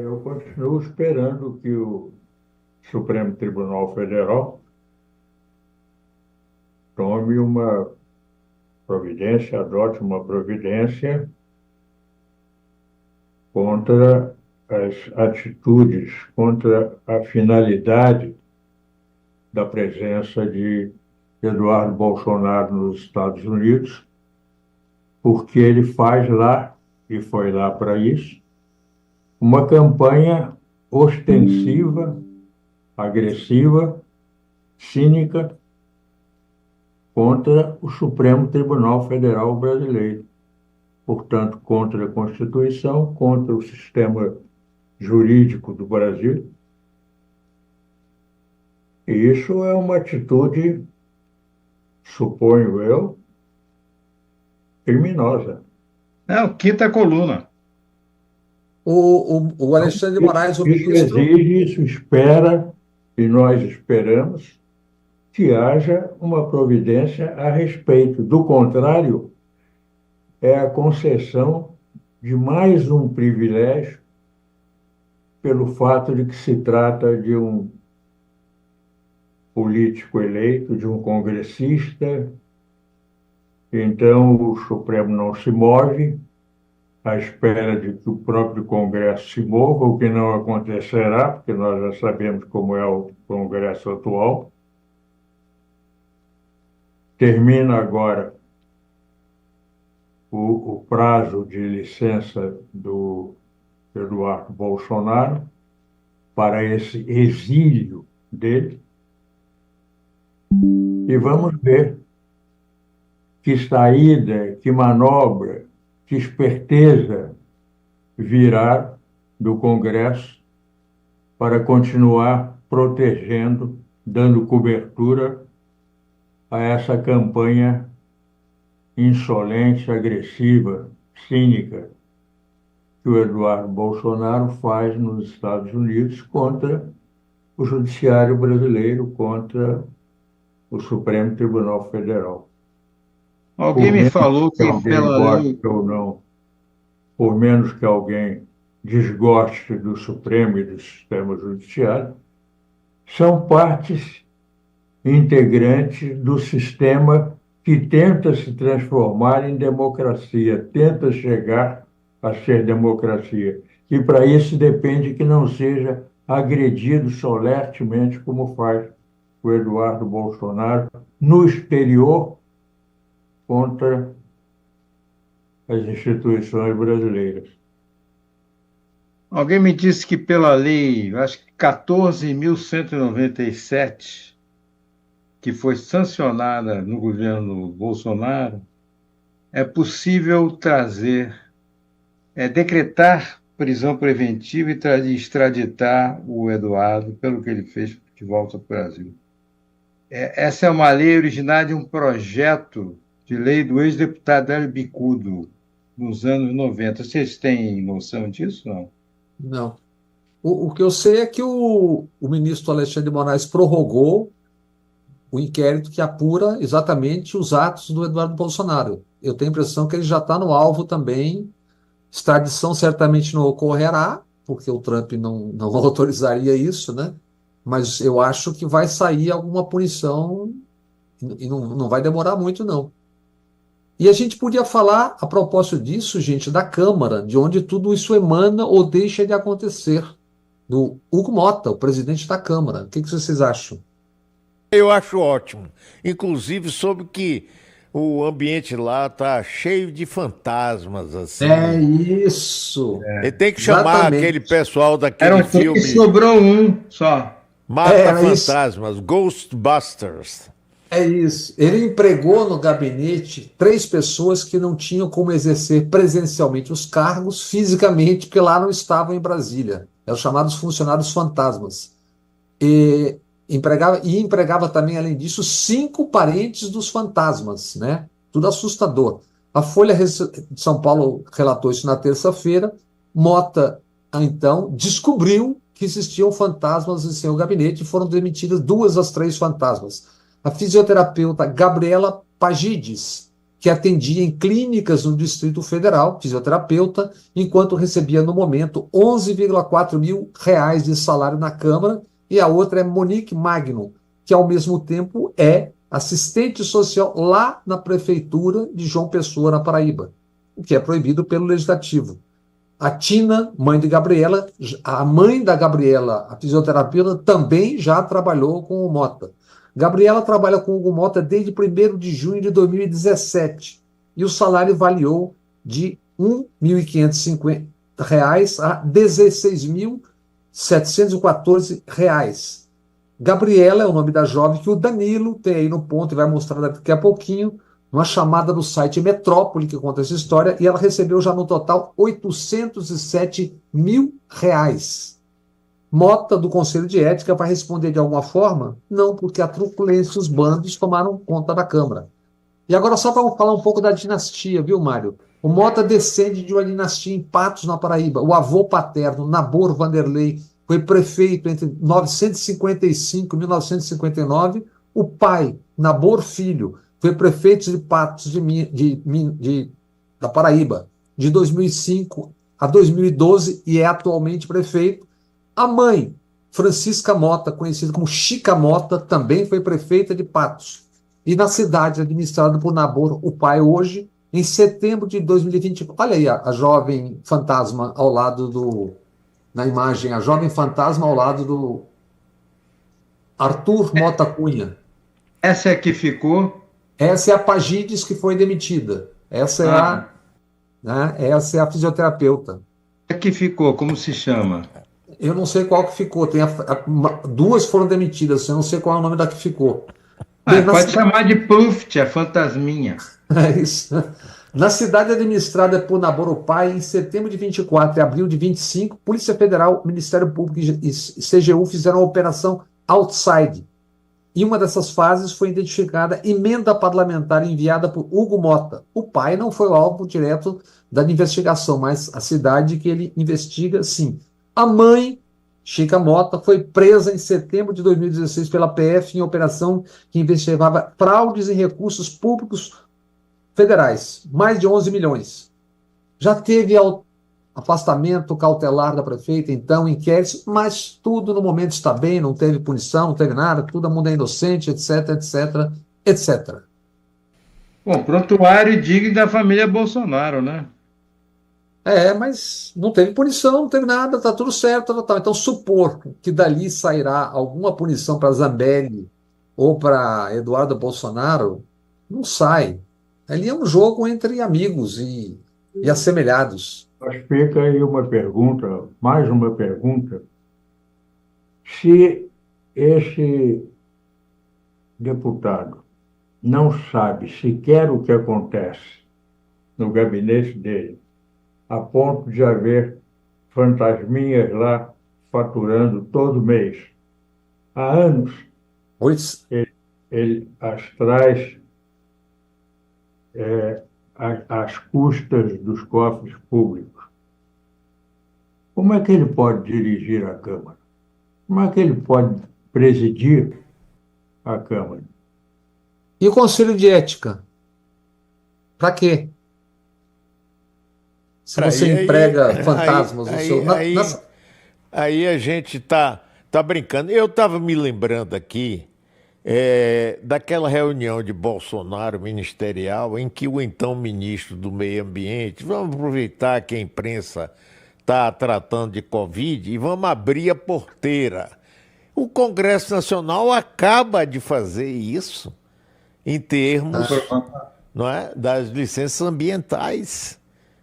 eu continuo esperando que o Supremo Tribunal Federal tome uma providência, adote uma providência contra as atitudes, contra a finalidade da presença de Eduardo Bolsonaro nos Estados Unidos, porque ele faz lá, e foi lá para isso, uma campanha ostensiva, agressiva, cínica, contra o Supremo Tribunal Federal brasileiro. Portanto, contra a Constituição, contra o sistema jurídico do Brasil. E isso é uma atitude, suponho eu, criminosa. É o quinta coluna. O Alexandre de Moraes, o ministro... Isso exige, isso espera, e nós esperamos, que haja uma providência a respeito. Do contrário, é a concessão de mais um privilégio pelo fato de que se trata de um político eleito, de um congressista Então, o Supremo não se move, à espera de que o próprio Congresso se mova, o que não acontecerá, porque nós já sabemos como é o Congresso atual. Termina agora o prazo de licença do Eduardo Bolsonaro para esse exílio dele. E vamos ver que saída, que manobra, que esperteza virá do Congresso para continuar protegendo, dando cobertura a essa campanha insolente, agressiva, cínica que o Eduardo Bolsonaro faz nos Estados Unidos contra o judiciário brasileiro, contra o Supremo Tribunal Federal. Alguém me falou que pela lei... ou não, por menos que alguém desgoste do Supremo e do sistema judiciário, são partes integrantes do sistema que tenta se transformar em democracia, tenta chegar a ser democracia. E para isso depende que não seja agredido solenemente como faz o Eduardo Bolsonaro no exterior contra as instituições brasileiras. Alguém me disse que pela lei, acho que 14.197, que foi sancionada no governo Bolsonaro, é possível decretar prisão preventiva e extraditar o Eduardo pelo que ele fez de volta para o Brasil. Essa é uma lei originária de um projeto de lei do ex-deputado Hélio Bicudo, nos anos 90. Vocês têm noção disso, não? Não. O que eu sei é que o ministro Alexandre de Moraes prorrogou o inquérito que apura exatamente os atos do Eduardo Bolsonaro. Eu tenho a impressão que ele já está no alvo também. Extradição certamente não ocorrerá, porque o Trump não autorizaria isso, né? Mas eu acho que vai sair alguma punição e não vai demorar muito, não. E a gente podia falar, a propósito disso, gente, da Câmara, de onde tudo isso emana ou deixa de acontecer, do Hugo Mota, o presidente da Câmara. O que vocês acham? Eu acho ótimo. Inclusive, soube que o ambiente lá tá cheio de fantasmas, assim. É isso. Ele tem que chamar Exatamente. aquele pessoal daquele filme. Sobrou um só. Mata Fantasmas, Ghostbusters. É isso. Ele empregou no gabinete 3 pessoas que não tinham como exercer presencialmente os cargos fisicamente, porque lá não estavam em Brasília. Eram chamados funcionários fantasmas. E empregava também, além disso, 5 parentes dos fantasmas, né? Tudo assustador. A Folha de São Paulo relatou isso na terça-feira. Mota, então, descobriu que existiam fantasmas em seu gabinete e foram demitidas 2 das 3 fantasmas. A fisioterapeuta Gabriela Pagides, que atendia em clínicas no Distrito Federal, fisioterapeuta, enquanto recebia no momento R$11,4 mil de salário na Câmara, e a outra é Monique Magno, que ao mesmo tempo é assistente social lá na Prefeitura de João Pessoa, na Paraíba, o que é proibido pelo Legislativo. A Tina, mãe de Gabriela, a mãe da Gabriela, a fisioterapeuta, também já trabalhou com o Mota. Gabriela trabalha com o Hugo Mota desde 1º de junho de 2017 e o salário variou de R$ 1.550 a R$ 16.714. Gabriela é o nome da jovem que o Danilo tem aí no ponto e vai mostrar daqui a pouquinho, uma chamada do site Metrópole que conta essa história, e ela recebeu já no total R$ 807 mil. Mota, do Conselho de Ética, vai responder de alguma forma? Não, porque a truculência e os bandos tomaram conta da Câmara. E agora só para falar um pouco da dinastia, viu, Mário? O Mota descende de uma dinastia em Patos, na Paraíba. O avô paterno, Nabor Vanderlei, foi prefeito entre 1955 e 1959. O pai, Nabor Filho, foi prefeito de Patos da Paraíba de 2005 a 2012 e é atualmente prefeito. A mãe, Francisca Mota, conhecida como Chica Mota, também foi prefeita de Patos. e na cidade administrada por Nabor, o pai, hoje, em setembro de 2020. Olha aí a jovem fantasma ao lado na imagem, a jovem fantasma ao lado do Arthur Mota Cunha. Essa é a que ficou? Essa é a Pagides que foi demitida. Essa é a fisioterapeuta. A que ficou, como se chama? Eu não sei qual que ficou. Duas foram demitidas, eu não sei qual é o nome da que ficou. Pode chamar de Pluft, a fantasminha. É isso. Na cidade administrada por Nabor Pai, em setembro de 24 e abril de 25, Polícia Federal, Ministério Público e CGU fizeram a operação Outside. Em uma dessas fases foi identificada emenda parlamentar enviada por Hugo Mota. O pai não foi o alvo direto da investigação, mas a cidade que ele investiga, sim. A mãe, Chica Mota, foi presa em setembro de 2016 pela PF em operação que investigava fraudes em recursos públicos federais, mais de 11 milhões. Já teve afastamento cautelar da prefeita, então, inquéritos, mas tudo no momento está bem, não teve punição, não teve nada, todo mundo é inocente, etc, etc, etc. Bom, prontuário digno da família Bolsonaro, né? Mas não teve punição, não teve nada, tá tudo certo, tal. Então, supor que dali sairá alguma punição para Zambelli ou para Eduardo Bolsonaro, não sai. Ali é um jogo entre amigos e assemelhados. Mas fica aí uma pergunta, mais uma pergunta. Se esse deputado não sabe sequer o que acontece no gabinete dele, a ponto de haver fantasminhas lá faturando todo mês, há anos, ele as traz às custas dos cofres públicos. Como é que ele pode dirigir a Câmara? Como é que ele pode presidir a Câmara? E o Conselho de Ética? Para quê? Se você emprega fantasmas no seu... Aí a gente tá brincando. Eu estava me lembrando aqui daquela reunião de Bolsonaro ministerial em que o então ministro do Meio Ambiente, vamos aproveitar que a imprensa está tratando de Covid e vamos abrir a porteira. O Congresso Nacional acaba de fazer isso em termos das licenças ambientais.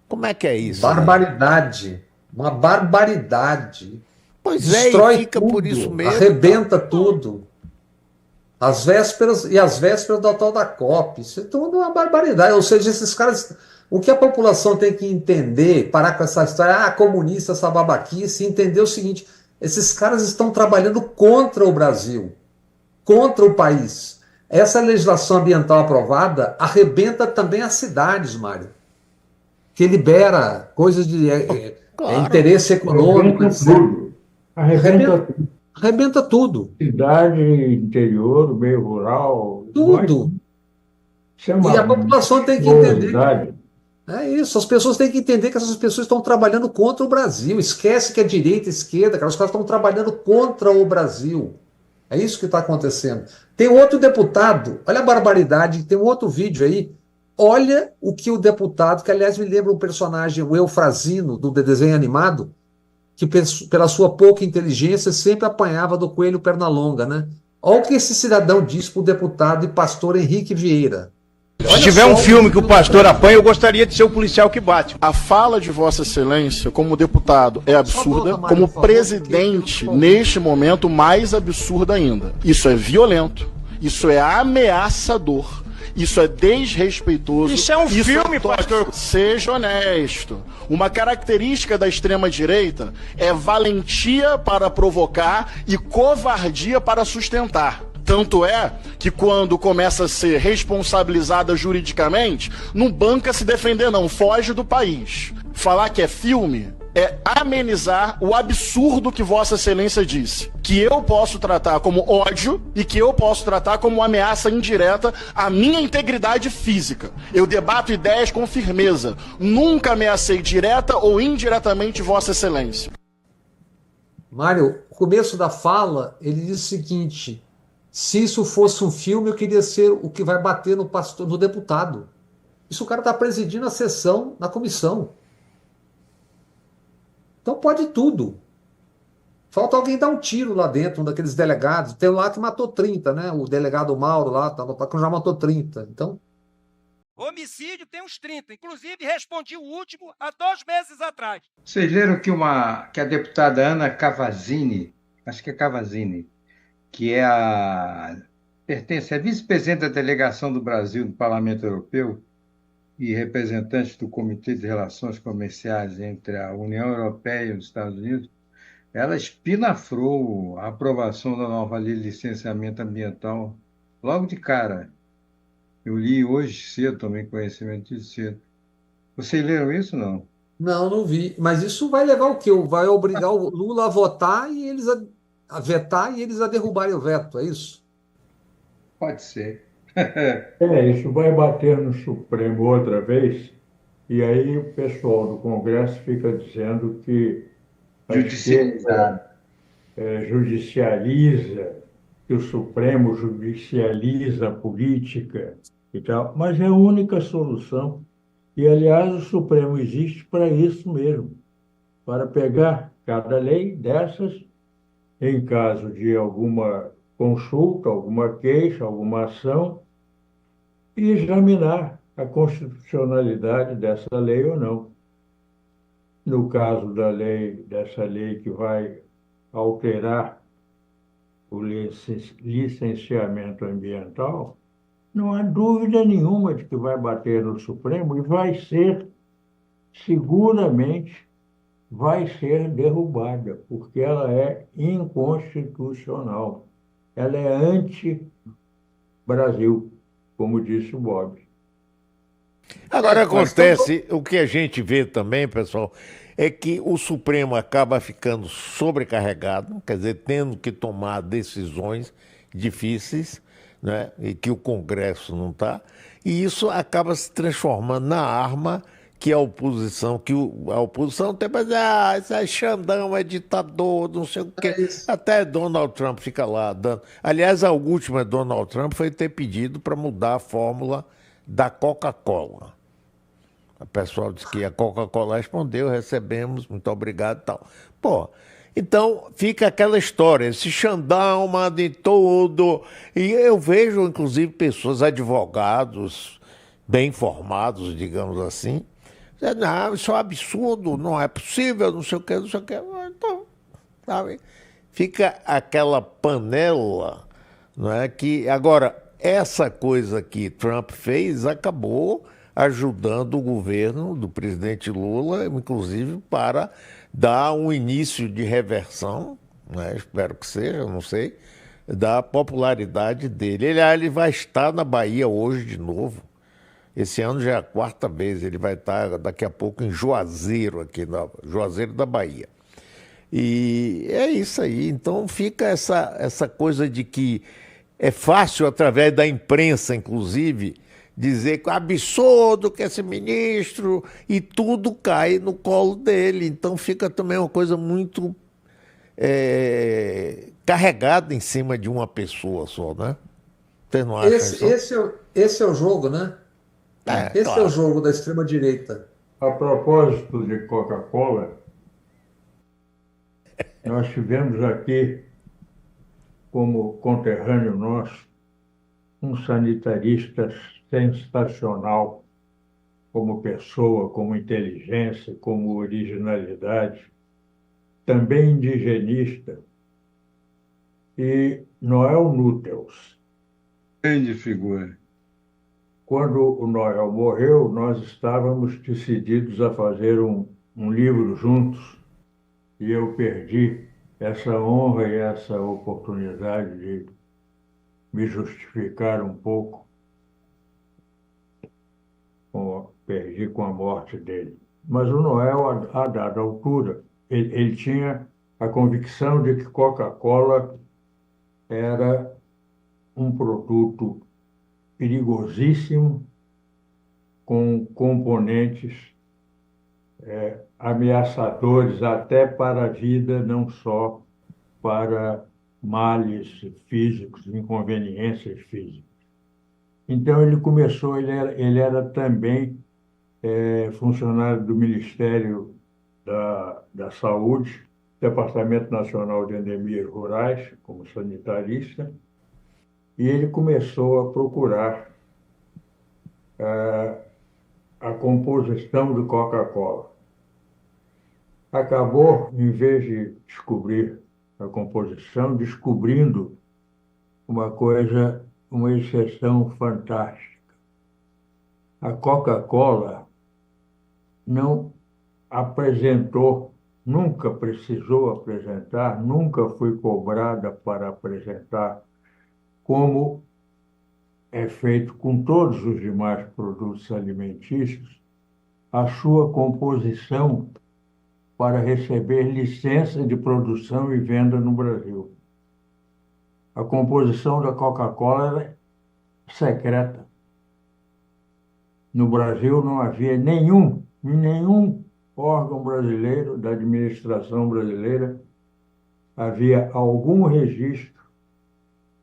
Como é que é isso? Barbaridade. Né? Uma barbaridade. Pois destrói fica tudo, por isso mesmo. Arrebenta tudo. As vésperas da tal da COP. Isso é tudo uma barbaridade. Ou seja, esses caras... O que a população tem que entender, parar com essa história, comunista, essa babaquice, entender o seguinte, esses caras estão trabalhando contra o Brasil, contra o país. Essa legislação ambiental aprovada arrebenta também as cidades, Mário, que libera coisas de interesse econômico, arrebenta tudo. Cidade, interior, meio rural. Tudo. E a população tem que entender. É isso, as pessoas têm que entender que essas pessoas estão trabalhando contra o Brasil. Esquece que é direita e esquerda, os caras estão trabalhando contra o Brasil. É isso que está acontecendo. Tem outro deputado, olha a barbaridade, tem um outro vídeo aí. Olha o que o deputado, que aliás me lembra um personagem, o Eufrazino, do desenho animado, que pela sua pouca inteligência sempre apanhava do coelho Pernalonga, né? Olha o que esse cidadão diz para o deputado e pastor Henrique Vieira. Se tiver um filme que o pastor apanha, eu gostaria de ser o policial que bate. A fala de Vossa Excelência, como deputado, é absurda. Como presidente, neste momento, mais absurda ainda. Isso é violento, isso é ameaçador, isso é desrespeitoso. Isso é um filme, pastor. Seja honesto. Uma característica da extrema-direita é valentia para provocar e covardia para sustentar. Tanto é que quando começa a ser responsabilizada juridicamente, não banca se defender não, foge do país. Falar que é filme é amenizar o absurdo que Vossa Excelência disse. Que eu posso tratar como ódio e que eu posso tratar como ameaça indireta à minha integridade física. Eu debato ideias com firmeza. Nunca ameacei direta ou indiretamente Vossa Excelência. Mário, no começo da fala, ele diz o seguinte... Se isso fosse um filme, eu queria ser o que vai bater no pastor, no deputado. Isso o cara está presidindo a sessão na comissão. Então pode tudo. Falta alguém dar um tiro lá dentro, um daqueles delegados. Tem um lá que matou 30, né? O delegado Mauro lá, já matou 30. Então, Homicídio tem uns 30. Inclusive, respondi o último há 2 meses atrás. Vocês leram que a deputada Ana Cavazzini, acho que é Cavazzini, que pertence à vice-presidente da delegação do Brasil no Parlamento Europeu e representante do Comitê de Relações Comerciais entre a União Europeia e os Estados Unidos, ela espinafrou a aprovação da nova lei de licenciamento ambiental logo de cara. Eu li hoje cedo, tomei conhecimento disso cedo. Vocês leram isso, não? não vi. Mas isso vai levar o quê? Vai obrigar o Lula a votar e eles a vetar e eles a derrubarem o veto, é isso? Pode ser. Isso vai bater no Supremo outra vez, e aí o pessoal do Congresso fica dizendo que a Judicializado. esquerda judicializa, que o Supremo judicializa a política e tal, mas é a única solução. E, aliás, o Supremo existe para isso mesmo, para pegar cada lei dessas, em caso de alguma consulta, alguma queixa, alguma ação, e examinar a constitucionalidade dessa lei ou não. No caso dessa lei que vai alterar o licenciamento ambiental, não há dúvida nenhuma de que vai bater no Supremo e seguramente, vai ser derrubada, porque ela é inconstitucional. Ela é anti-Brasil, como disse o Bob. Agora acontece, o que a gente vê também, pessoal, é que o Supremo acaba ficando sobrecarregado, quer dizer, tendo que tomar decisões difíceis, né, e que o Congresso não está, e isso acaba se transformando na arma que a oposição tem para dizer, esse é Xandão, é ditador, não sei o quê. Até Donald Trump fica lá dando. Aliás, a última Donald Trump foi ter pedido para mudar a fórmula da Coca-Cola. O pessoal disse que a Coca-Cola respondeu, recebemos, muito obrigado e tal. Pô, então fica aquela história, esse Xandão manda em tudo. E eu vejo, inclusive, pessoas, advogados, bem informados, digamos assim, dizendo, não, isso é um absurdo, não é possível, não sei o quê, não sei o quê. Então, sabe? Fica aquela panela, não é? Que, agora, essa coisa que Trump fez acabou ajudando o governo do presidente Lula, inclusive, para dar um início de reversão, né? Espero que seja, não sei, da popularidade dele. Ele vai estar na Bahia hoje de novo. Esse ano já é a 4ª vez, ele vai estar daqui a pouco em Juazeiro, Juazeiro da Bahia. E é isso aí, então fica essa coisa de que é fácil, através da imprensa, inclusive, dizer que é absurdo que esse ministro, e tudo cai no colo dele. Então fica também uma coisa muito carregada em cima de uma pessoa só, né? Você não acha isso? Esse é o jogo, né? Esse claro. É o jogo da extrema-direita. A propósito de Coca-Cola, nós tivemos aqui, como conterrâneo nosso, um sanitarista sensacional, como pessoa, como inteligência, como originalidade, também indigenista, e Noel Núteus. Grande figura. Quando o Noel morreu, nós estávamos decididos a fazer um livro juntos, e eu perdi essa honra e essa oportunidade de me justificar um pouco. Perdi com a morte dele. Mas o Noel, a dada altura, ele tinha a convicção de que Coca-Cola era um produto perigosíssimo, com componentes ameaçadores até para a vida, não só para males físicos, inconveniências físicas. Então ele começou, ele era também funcionário do Ministério da Saúde, Departamento Nacional de Endemias Rurais, como sanitarista, e ele começou a procurar a composição do Coca-Cola. Acabou, em vez de descobrir a composição, descobrindo uma coisa, uma exceção fantástica. A Coca-Cola não apresentou, nunca precisou apresentar, nunca foi cobrada para apresentar, como é feito com todos os demais produtos alimentícios, a sua composição para receber licença de produção e venda no Brasil. A composição da Coca-Cola era secreta. No Brasil não havia nenhum órgão brasileiro, da administração brasileira, havia algum registro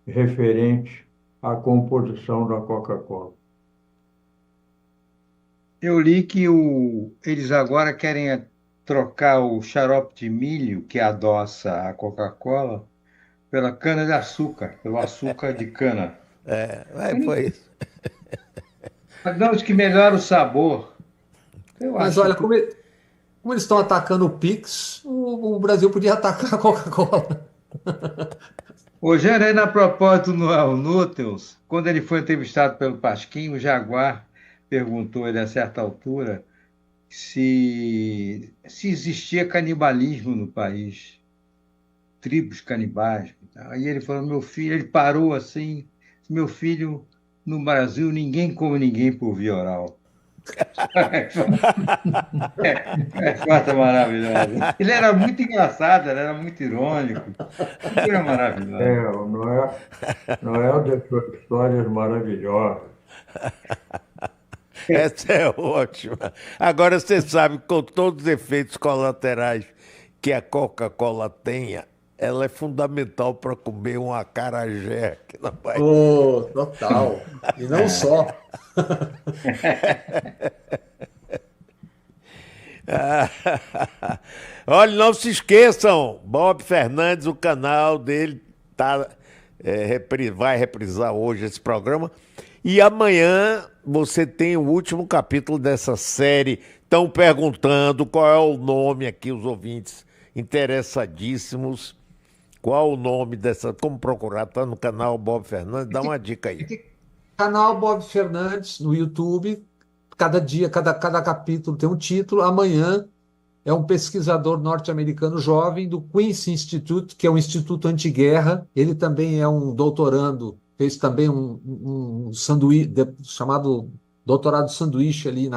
referente à composição da Coca-Cola. Eu li que eles agora querem trocar o xarope de milho que adoça a Coca-Cola pela cana-de-açúcar, pelo açúcar de cana. Foi isso. Mas não, que melhora o sabor. Mas olha, como eles estão atacando o Pix, o Brasil podia atacar a Coca-Cola. O Jânio, na propósito do Núteus, quando ele foi entrevistado pelo Pasquim, o Jaguar perguntou ele a certa altura se existia canibalismo no país, tribos canibais. Aí ele falou, meu filho, ele parou assim, meu filho, no Brasil ninguém come ninguém por via oral. Resposta maravilhosa. Ele era muito engraçado, ele era muito irônico. Ele era maravilhoso. O Noel deixou histórias maravilhosas. Essa é ótima. Agora você sabe, com todos os efeitos colaterais que a Coca-Cola tenha, ela é fundamental para comer um acarajé aqui na Bahia. Total. E não só. Olha, não se esqueçam, Bob Fernandes, o canal dele vai reprisar hoje esse programa. E amanhã você tem o último capítulo dessa série. Estão perguntando qual é o nome aqui, os ouvintes interessadíssimos. Qual o nome dessa? Como procurar? Está no canal Bob Fernandes? Dá uma dica aí. Canal Bob Fernandes no YouTube. Cada dia, cada capítulo tem um título. Amanhã é um pesquisador norte-americano jovem do Queen's Institute, que é um instituto antiguerra. Ele também é um doutorando, fez também um sanduíche, chamado doutorado sanduíche ali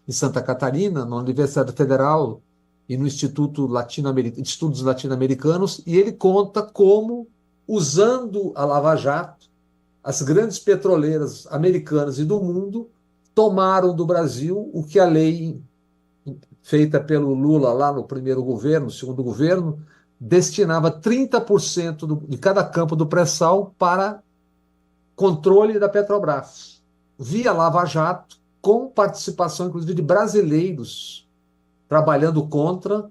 em Santa Catarina, na Universidade Federal e no Instituto de Estudos Latino-Americanos, e ele conta como, usando a Lava Jato, as grandes petroleiras americanas e do mundo tomaram do Brasil o que a lei feita pelo Lula lá no primeiro governo, no segundo governo, destinava 30% de cada campo do pré-sal para controle da Petrobras, via Lava Jato, com participação, inclusive, de brasileiros trabalhando contra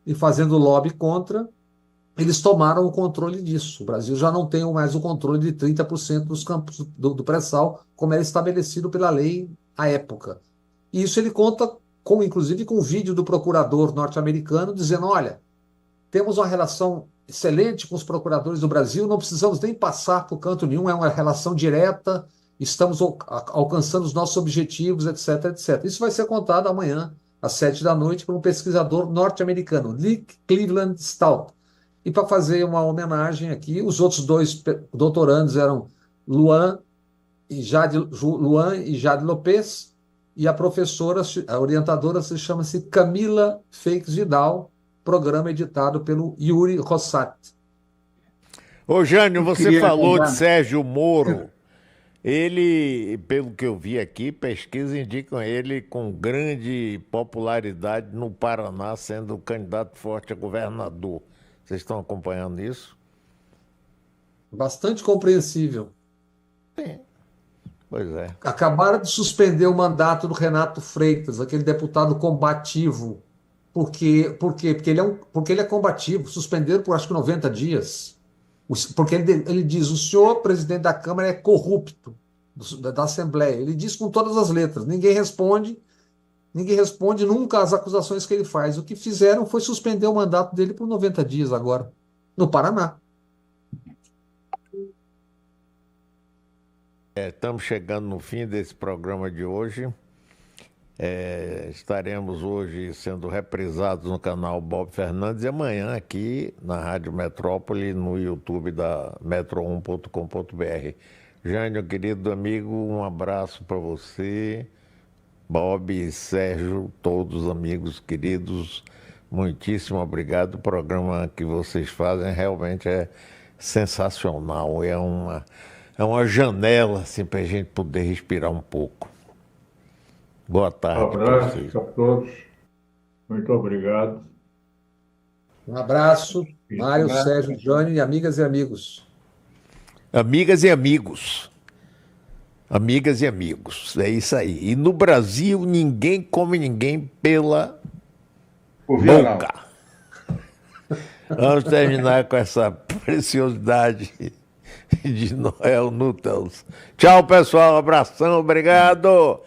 e fazendo lobby contra. Eles tomaram o controle disso. O Brasil já não tem mais o controle de 30% dos campos do pré-sal, como era estabelecido pela lei à época. E isso ele conta, inclusive, com um vídeo do procurador norte-americano dizendo, olha, temos uma relação excelente com os procuradores do Brasil, não precisamos nem passar por canto nenhum, é uma relação direta, estamos alcançando os nossos objetivos, etc, etc. Isso vai ser contado amanhã, às 7 da noite, por um pesquisador norte-americano, Lee Cleveland Stout. E para fazer uma homenagem aqui, os outros dois doutorandos eram Luan e Jade Lopes, e a professora, a orientadora, chama-se Camila Feix Vidal, programa editado pelo Yuri Rossati. Ô, Jânio, você falou de Sérgio Moro. Ele, pelo que eu vi aqui, pesquisas indicam ele com grande popularidade no Paraná, sendo candidato forte a governador. Vocês estão acompanhando isso? Bastante compreensível. Sim. Pois é. Acabaram de suspender o mandato do Renato Freitas, aquele deputado combativo. Por quê? Porque ele é combativo. Suspenderam por acho que 90 dias. Porque ele diz: o senhor, presidente da Câmara, é corrupto da Assembleia. Ele diz com todas as letras. Ninguém responde nunca às acusações que ele faz. O que fizeram foi suspender o mandato dele por 90 dias agora, no Paraná. Estamos chegando no fim desse programa de hoje. Estaremos hoje sendo reprisados no canal Bob Fernandes e amanhã aqui na Rádio Metrópole, no YouTube da metro1.com.br. Jânio, querido amigo, um abraço para você, Bob, Sérgio, todos os amigos queridos, muitíssimo obrigado. O programa que vocês fazem realmente é sensacional, é uma janela assim, para a gente poder respirar um pouco. Boa tarde. Um abraço a todos. Muito obrigado. Um abraço, Mário, Sérgio, Jânio e amigas e amigos. Amigas e amigos. Amigas e amigos. É isso aí. E no Brasil, ninguém come ninguém pela boca. Vamos terminar com essa preciosidade de Noel Nuttels. Tchau, pessoal. Abração. Obrigado.